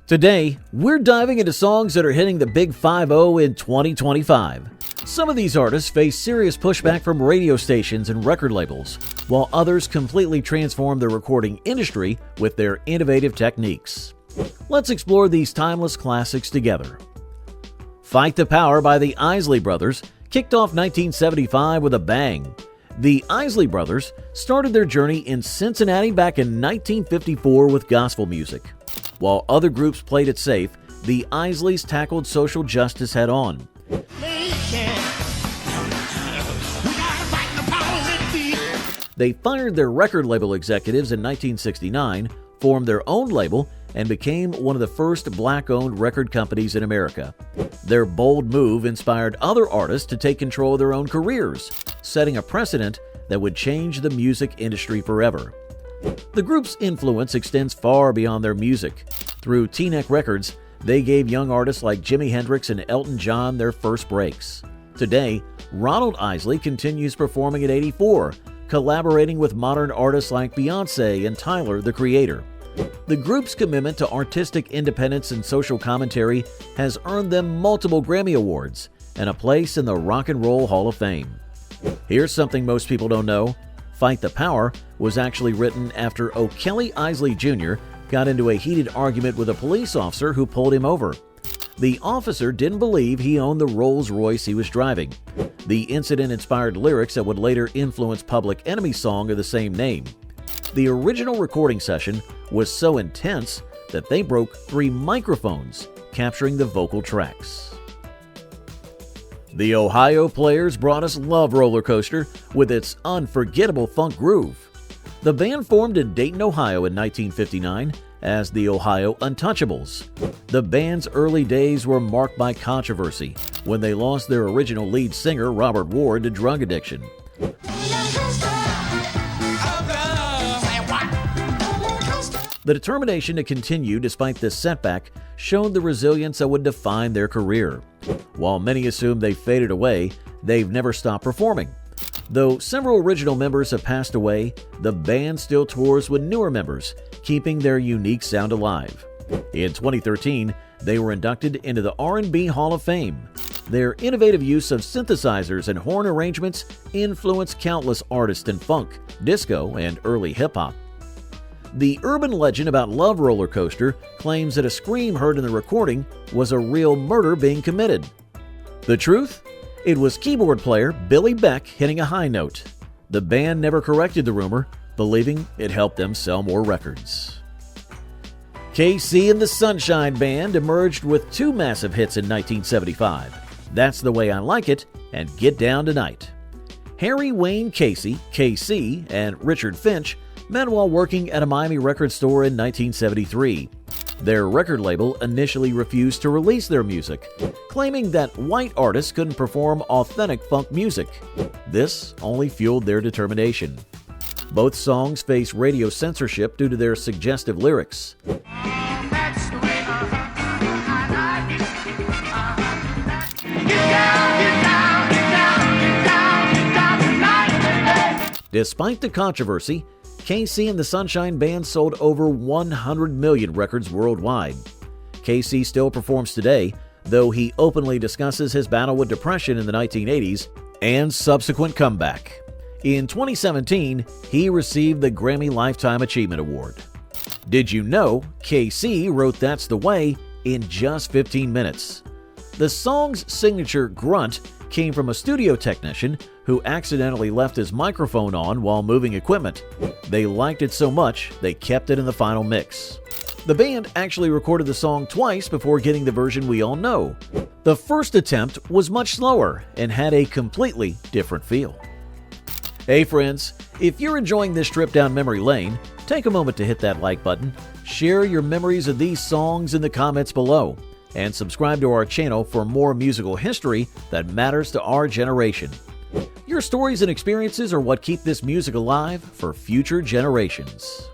Today, we're diving into songs that are hitting the Big 5-0 in 2025. Some of these artists face serious pushback from radio stations and record labels, while others completely transform the recording industry with their innovative techniques. Let's explore these timeless classics together. Fight the Power by the Isley Brothers kicked off 1975 with a bang. The Isley Brothers started their journey in Cincinnati back in 1954 with gospel music. While other groups played it safe, the Isleys tackled social justice head-on. They fired their record label executives in 1969, formed their own label, and became one of the first black-owned record companies in America. Their bold move inspired other artists to take control of their own careers, setting a precedent that would change the music industry forever. The group's influence extends far beyond their music. Through T-Neck Records, they gave young artists like Jimi Hendrix and Elton John their first breaks. Today, Ronald Isley continues performing at 84, collaborating with modern artists like Beyoncé and Tyler, the Creator. The group's commitment to artistic independence and social commentary has earned them multiple Grammy Awards and a place in the Rock and Roll Hall of Fame. Here's something most people don't know. Fight the Power was actually written after O'Kelly Isley Jr. got into a heated argument with a police officer who pulled him over. The officer didn't believe he owned the Rolls-Royce he was driving. The incident inspired lyrics that would later influence Public Enemy's song of the same name. The original recording session was so intense that they broke 3 microphones, capturing the vocal tracks. The Ohio Players brought us Love Roller Coaster with its unforgettable funk groove. The band formed in Dayton, Ohio in 1959 as the Ohio Untouchables. The band's early days were marked by controversy when they lost their original lead singer, Robert Ward, to drug addiction. The determination to continue despite this setback showed the resilience that would define their career. While many assume they faded away, they've never stopped performing. Though several original members have passed away, the band still tours with newer members, keeping their unique sound alive. In 2013, they were inducted into the R&B Hall of Fame. Their innovative use of synthesizers and horn arrangements influenced countless artists in funk, disco, and early hip-hop. The urban legend about Love Roller Coaster claims that a scream heard in the recording was a real murder being committed. The truth? It was keyboard player Billy Beck hitting a high note. The band never corrected the rumor, believing it helped them sell more records. KC and the Sunshine Band emerged with 2 massive hits in 1975. That's the Way I Like It and Get Down Tonight. Harry Wayne Casey, KC, and Richard Finch met while working at a Miami record store in 1973. Their record label initially refused to release their music, claiming that white artists couldn't perform authentic funk music. This only fueled their determination. Both songs face radio censorship due to their suggestive lyrics. Despite the controversy, KC and the Sunshine Band sold over 100 million records worldwide. KC still performs today, though he openly discusses his battle with depression in the 1980s and subsequent comeback. In 2017, he received the Grammy Lifetime Achievement Award. Did you know KC wrote That's the Way in just 15 minutes? The song's signature grunt came from a studio technician who accidentally left his microphone on while moving equipment. They liked it so much, they kept it in the final mix. The band actually recorded the song twice before getting the version we all know. The first attempt was much slower and had a completely different feel. Hey friends, if you're enjoying this trip down memory lane, take a moment to hit that like button, share your memories of these songs in the comments below, and subscribe to our channel for more musical history that matters to our generation. Your stories and experiences are what keep this music alive for future generations.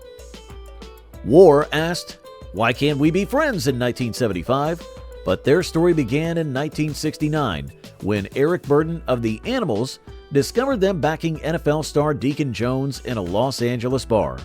War asked, "Why can't we be friends?" in 1975, but their story began in 1969 when Eric Burden of the Animals discovered them backing NFL star Deacon Jones in a Los Angeles bar.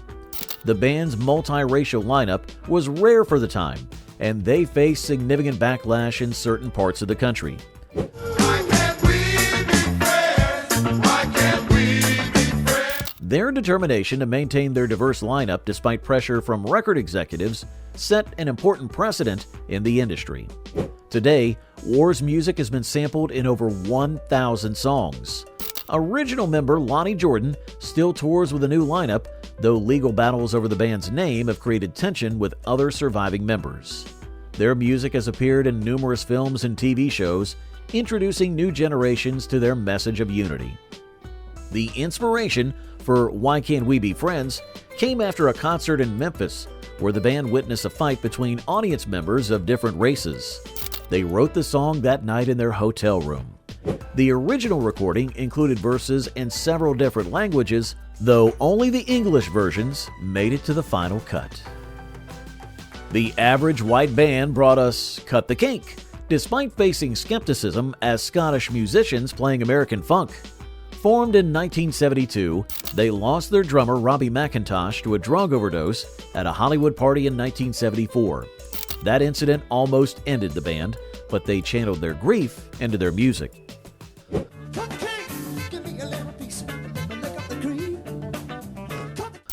The band's multiracial lineup was rare for the time, and they faced significant backlash in certain parts of the country. Why can't we be friends? Why can't we be friends? Their determination to maintain their diverse lineup despite pressure from record executives set an important precedent in the industry. Today, War's music has been sampled in over 1,000 songs. Original member Lonnie Jordan still tours with a new lineup, though legal battles over the band's name have created tension with other surviving members. Their music has appeared in numerous films and TV shows, introducing new generations to their message of unity. The inspiration for Why Can't We Be Friends came after a concert in Memphis, where the band witnessed a fight between audience members of different races. They wrote the song that night in their hotel room. The original recording included verses in several different languages, though only the English versions made it to the final cut. The average white band brought us Cut the Cake, despite facing skepticism as Scottish musicians playing American funk. Formed in 1972, they lost their drummer Robbie McIntosh to a drug overdose at a Hollywood party in 1974. That incident almost ended the band, but they channeled their grief into their music.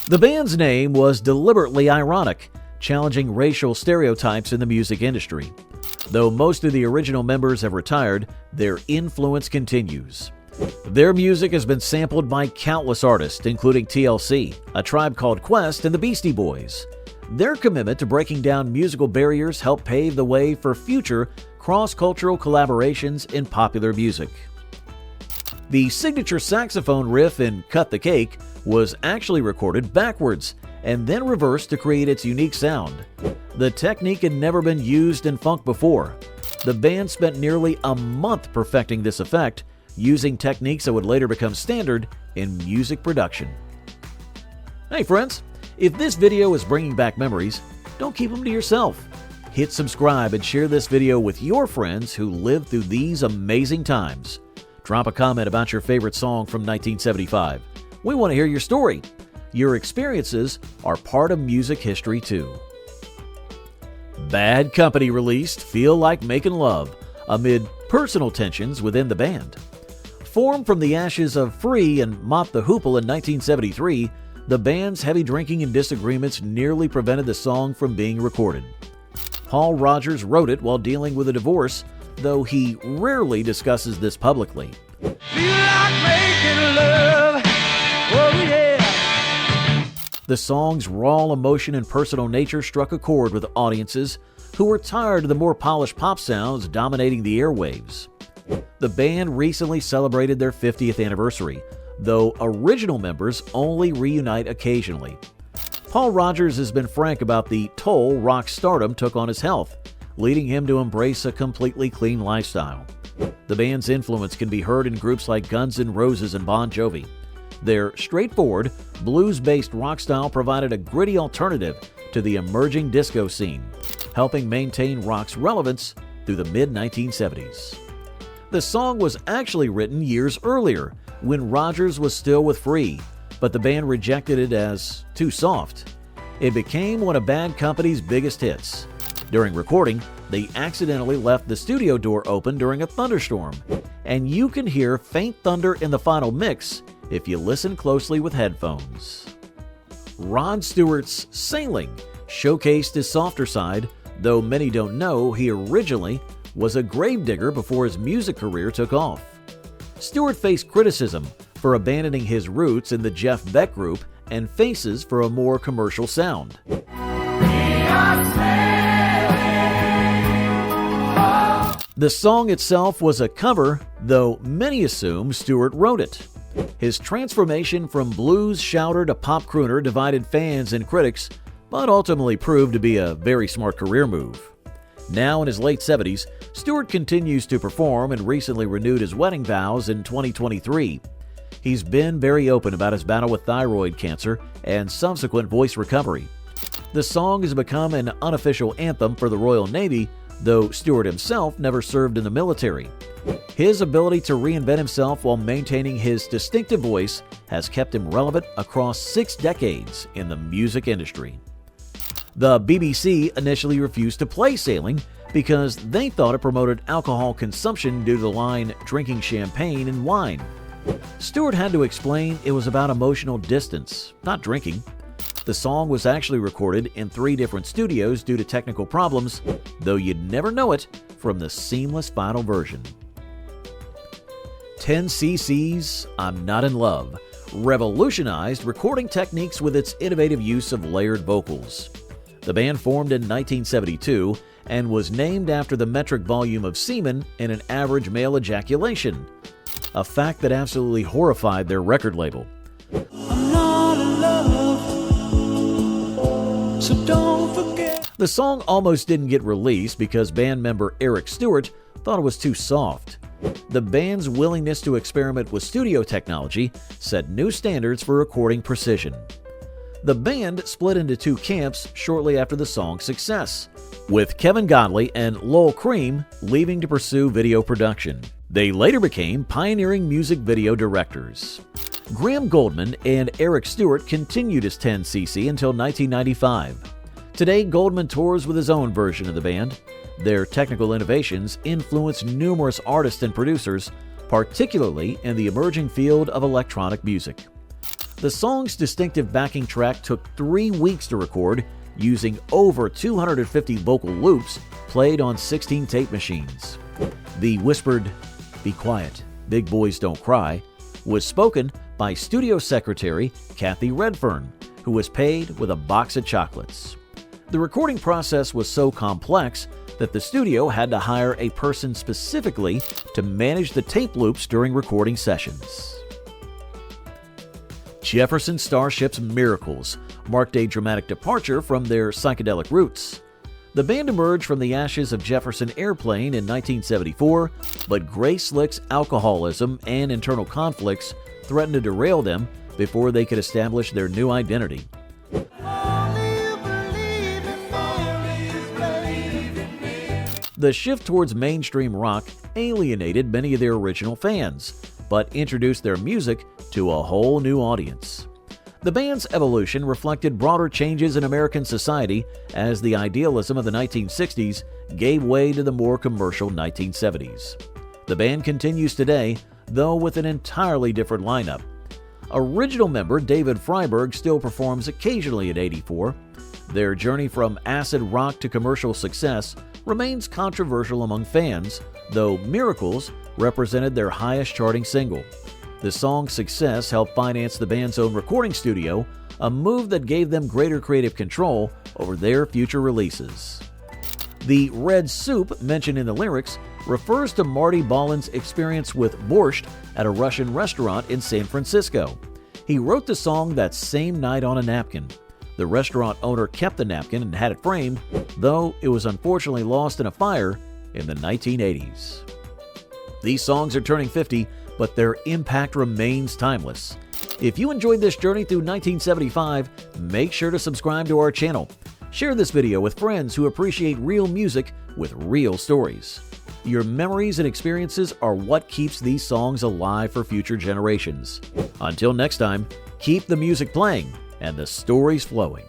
The band's name was deliberately ironic, challenging racial stereotypes in the music industry. Though most of the original members have retired, their influence continues. Their music has been sampled by countless artists, including TLC, A Tribe Called Quest, and the Beastie Boys. Their commitment to breaking down musical barriers helped pave the way for future cross-cultural collaborations in popular music. The signature saxophone riff in Cut the Cake was actually recorded backwards and then reversed to create its unique sound. The technique had never been used in funk before. The band spent nearly a month perfecting this effect, using techniques that would later become standard in music production. Hey friends, if this video is bringing back memories, don't keep them to yourself. Hit subscribe and share this video with your friends who lived through these amazing times. Drop a comment about your favorite song from 1975. We want to hear your story. Your experiences are part of music history too. Bad Company released Feel Like Making Love amid personal tensions within the band. Formed from the ashes of Free and Mott the Hoople in 1973, the band's heavy drinking and disagreements nearly prevented the song from being recorded. Paul Rodgers wrote it while dealing with a divorce, though he rarely discusses this publicly. Feel like making love. Oh yeah. The song's raw emotion and personal nature struck a chord with audiences who were tired of the more polished pop sounds dominating the airwaves. The band recently celebrated their 50th anniversary, though original members only reunite occasionally. Paul Rodgers has been frank about the toll rock stardom took on his health, leading him to embrace a completely clean lifestyle. The band's influence can be heard in groups like Guns N' Roses and Bon Jovi. Their straightforward, blues-based rock style provided a gritty alternative to the emerging disco scene, helping maintain rock's relevance through the mid-1970s. The song was actually written years earlier, when Rodgers was still with Free, but the band rejected it as too soft. It became one of Bad Company's biggest hits. During recording, they accidentally left the studio door open during a thunderstorm, and you can hear faint thunder in the final mix if you listen closely with headphones. Rod Stewart's Sailing showcased his softer side, though many don't know he originally was a gravedigger before his music career took off. Stewart faced criticism for abandoning his roots in the Jeff Beck Group and Faces for a more commercial sound. The song itself was a cover, though many assume Stewart wrote it. His transformation from blues shouter to pop crooner divided fans and critics, but ultimately proved to be a very smart career move. Now in his late 70s, Stewart continues to perform and recently renewed his wedding vows in 2023. He's been very open about his battle with thyroid cancer and subsequent voice recovery. The song has become an unofficial anthem for the Royal Navy, though Stewart himself never served in the military. His ability to reinvent himself while maintaining his distinctive voice has kept him relevant across 6 decades in the music industry. The BBC initially refused to play Sailing because they thought it promoted alcohol consumption due to the line drinking champagne and wine. Stewart had to explain it was about emotional distance, not drinking. The song was actually recorded in 3 different studios due to technical problems, though you'd never know it from the seamless final version. 10cc's I'm Not in Love revolutionized recording techniques with its innovative use of layered vocals. The band formed in 1972 and was named after the metric volume of semen in an average male ejaculation, a fact that absolutely horrified their record label. I'm not in love, so don't forget. The song almost didn't get released because band member Eric Stewart thought it was too soft. The band's willingness to experiment with studio technology set new standards for recording precision. The band split into 2 camps shortly after the song's success, with Kevin Godley and Lowell Cream leaving to pursue video production. They later became pioneering music video directors. Graham Goldman and Eric Stewart continued as 10cc until 1995. Today, Goldman tours with his own version of the band. Their technical innovations influenced numerous artists and producers, particularly in the emerging field of electronic music. The song's distinctive backing track took 3 weeks to record, using over 250 vocal loops played on 16 tape machines. The whispered, "Be quiet, big boys don't cry," was spoken by studio secretary Kathy Redfern, who was paid with a box of chocolates. The recording process was so complex that the studio had to hire a person specifically to manage the tape loops during recording sessions. Jefferson Starship's Miracles marked a dramatic departure from their psychedelic roots. The band emerged from the ashes of Jefferson Airplane in 1974, but Grace Slick's alcoholism and internal conflicts threatened to derail them before they could establish their new identity. The shift towards mainstream rock alienated many of their original fans, but introduced their music to a whole new audience. The band's evolution reflected broader changes in American society as the idealism of the 1960s gave way to the more commercial 1970s. The band continues today, though with an entirely different lineup. Original member David Freiberg still performs occasionally at 84. Their journey from acid rock to commercial success remains controversial among fans, though Miracles represented their highest charting single. The song's success helped finance the band's own recording studio, a move that gave them greater creative control over their future releases. The red soup mentioned in the lyrics refers to Marty Ballin's experience with borscht at a Russian restaurant in San Francisco. He wrote the song that same night on a napkin. The restaurant owner kept the napkin and had it framed, though it was unfortunately lost in a fire in the 1980s. These songs are turning 50, but their impact remains timeless. If you enjoyed this journey through 1975, make sure to subscribe to our channel. Share this video with friends who appreciate real music with real stories. Your memories and experiences are what keeps these songs alive for future generations. Until next time, keep the music playing and the stories flowing.